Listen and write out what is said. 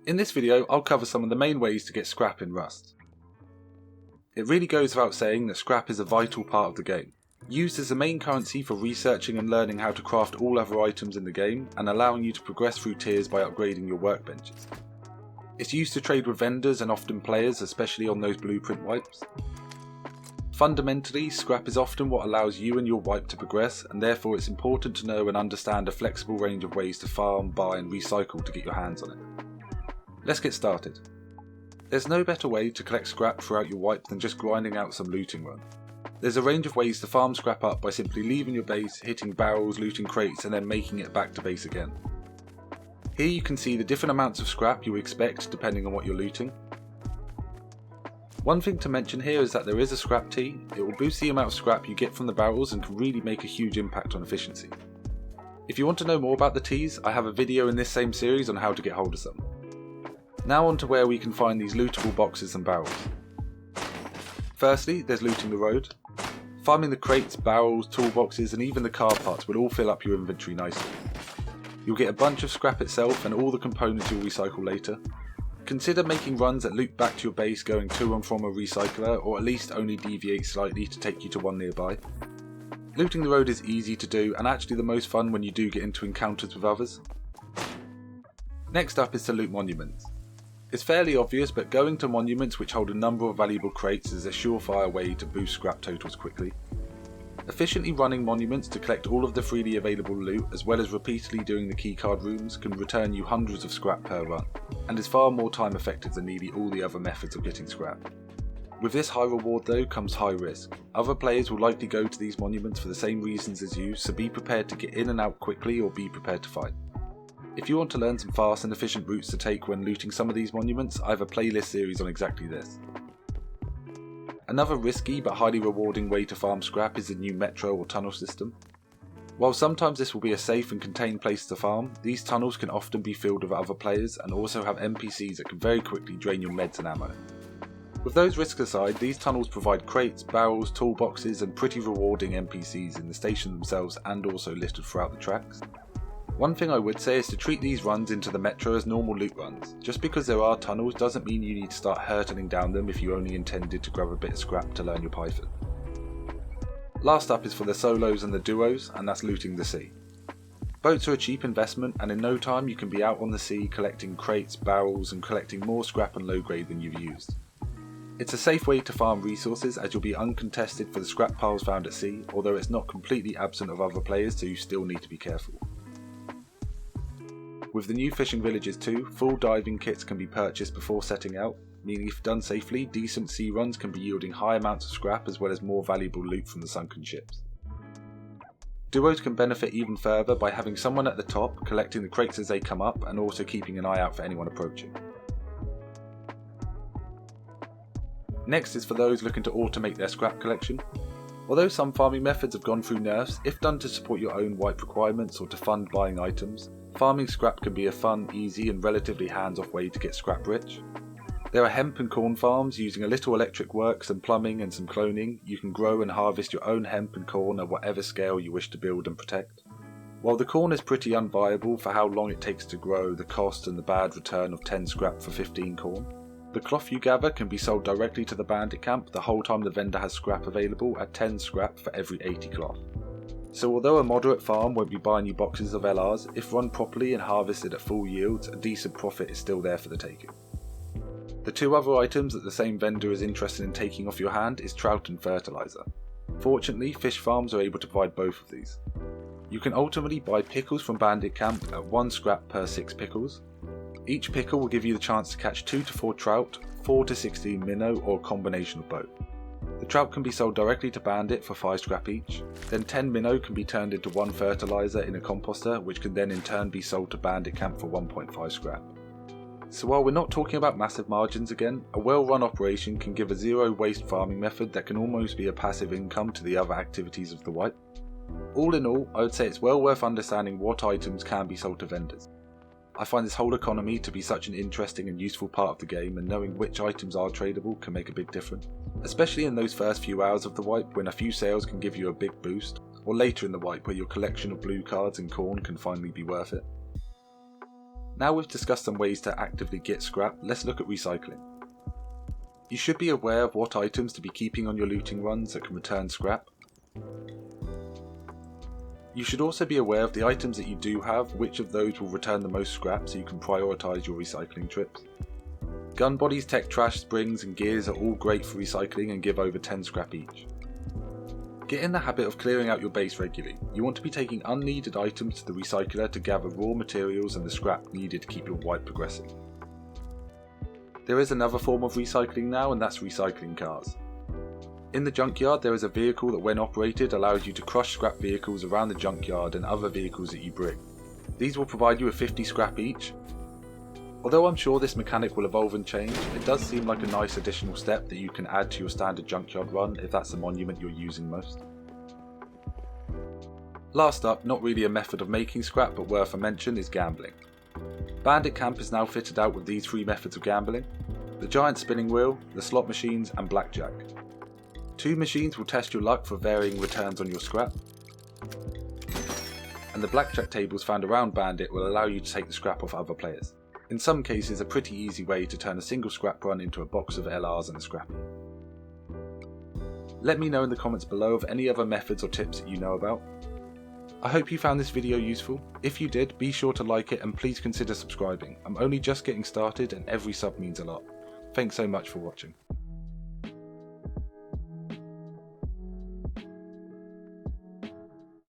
In this video, I'll cover some of the main ways to get scrap in Rust. It really goes without saying that scrap is a vital part of the game, used as the main currency for researching and learning how to craft all other items in the game and allowing you to progress through tiers by upgrading your workbenches. It's used to trade with vendors and often players, especially on those blueprint wipes. Fundamentally, scrap is often what allows you and your wipe to progress, and therefore it's important to know and understand a flexible range of ways to farm, buy and recycle to get your hands on it. Let's get started. There's no better way to collect scrap throughout your wipe than just grinding out some looting run. There's a range of ways to farm scrap up by simply leaving your base, hitting barrels, looting crates and then making it back to base again. Here you can see the different amounts of scrap you expect depending on what you're looting. One thing to mention here is that there is a scrap tea. It will boost the amount of scrap you get from the barrels and can really make a huge impact on efficiency. If you want to know more about the teas, I have a video in this same series on how to get hold of some. Now on to where we can find these lootable boxes and barrels. Firstly, there's looting the road. Farming the crates, barrels, toolboxes and even the car parts will all fill up your inventory nicely. You'll get a bunch of scrap itself and all the components you'll recycle later. Consider making runs that loop back to your base going to and from a recycler, or at least only deviate slightly to take you to one nearby. Looting the road is easy to do and actually the most fun when you do get into encounters with others. Next up is to loot monuments. It's fairly obvious, but going to monuments which hold a number of valuable crates is a surefire way to boost scrap totals quickly. Efficiently running monuments to collect all of the freely available loot, as well as repeatedly doing the keycard rooms, can return you hundreds of scrap per run, and is far more time effective than nearly all the other methods of getting scrap. With this high reward though comes high risk. Other players will likely go to these monuments for the same reasons as you, so be prepared to get in and out quickly or be prepared to fight. If you want to learn some fast and efficient routes to take when looting some of these monuments, I have a playlist series on exactly this. Another risky but highly rewarding way to farm scrap is the new metro or tunnel system. While sometimes this will be a safe and contained place to farm, these tunnels can often be filled with other players and also have NPCs that can very quickly drain your meds and ammo. With those risks aside, these tunnels provide crates, barrels, toolboxes and pretty rewarding NPCs in the station themselves and also listed throughout the tracks. One thing I would say is to treat these runs into the metro as normal loot runs. Just because there are tunnels doesn't mean you need to start hurtling down them if you only intended to grab a bit of scrap to learn your Python. Last up is for the solos and the duos, and that's looting the sea. Boats are a cheap investment and in no time you can be out on the sea collecting crates, barrels and collecting more scrap and low grade than you've used. It's a safe way to farm resources as you'll be uncontested for the scrap piles found at sea, although it's not completely absent of other players so you still need to be careful. With the new fishing villages too, full diving kits can be purchased before setting out, meaning if done safely, decent sea runs can be yielding high amounts of scrap as well as more valuable loot from the sunken ships. Duos can benefit even further by having someone at the top collecting the crates as they come up and also keeping an eye out for anyone approaching. Next is for those looking to automate their scrap collection. Although some farming methods have gone through nerfs, if done to support your own wipe requirements or to fund buying items, farming scrap can be a fun, easy and relatively hands-off way to get scrap rich. There are hemp and corn farms using a little electric works and plumbing and some cloning. You can grow and harvest your own hemp and corn at whatever scale you wish to build and protect. While the corn is pretty unviable for how long it takes to grow, the cost and the bad return of 10 scrap for 15 corn, the cloth you gather can be sold directly to the bandit camp the whole time the vendor has scrap available at 10 scrap for every 80 cloth. So although a moderate farm won't be buying you boxes of LRs, if run properly and harvested at full yields, a decent profit is still there for the taking. The two other items that the same vendor is interested in taking off your hand is trout and fertilizer. Fortunately, fish farms are able to provide both of these. You can ultimately buy pickles from bandit camp at 1 scrap per 6 pickles. Each pickle will give you the chance to catch 2 to 4 trout, 4 to 16 minnow or a combination of both. The trout can be sold directly to bandit for 5 scrap each, then 10 minnow can be turned into 1 fertilizer in a composter which can then in turn be sold to bandit camp for 1.5 scrap. So while we're not talking about massive margins again, a well-run operation can give a zero waste farming method that can almost be a passive income to the other activities of the wipe. All in all, I would say it's well worth understanding what items can be sold to vendors. I find this whole economy to be such an interesting and useful part of the game, and knowing which items are tradable can make a big difference, especially in those first few hours of the wipe when a few sales can give you a big boost, or later in the wipe where your collection of blue cards and corn can finally be worth it. Now we've discussed some ways to actively get scrap, let's look at recycling. You should be aware of what items to be keeping on your looting runs that can return scrap. You should also be aware of the items that you do have, which of those will return the most scrap so you can prioritise your recycling trips. Gun bodies, tech trash, springs and gears are all great for recycling and give over 10 scrap each. Get in the habit of clearing out your base regularly. You want to be taking unneeded items to the recycler to gather raw materials and the scrap needed to keep your wipe progressing. There is another form of recycling now, and that's recycling cars. In the junkyard there is a vehicle that when operated allows you to crush scrap vehicles around the junkyard and other vehicles that you bring. These will provide you with 50 scrap each. Although I'm sure this mechanic will evolve and change, it does seem like a nice additional step that you can add to your standard junkyard run if that's the monument you're using most. Last up, not really a method of making scrap but worth a mention, is gambling. Bandit Camp is now fitted out with these 3 methods of gambling: the giant spinning wheel, the slot machines and blackjack. 2 machines will test your luck for varying returns on your scrap, and the blackjack tables found around Bandit will allow you to take the scrap off other players. In some cases a pretty easy way to turn a single scrap run into a box of LRs and a scrappy. Let me know in the comments below of any other methods or tips that you know about. I hope you found this video useful. If you did, be sure to like it and please consider subscribing. I'm only just getting started and every sub means a lot. Thanks so much for watching.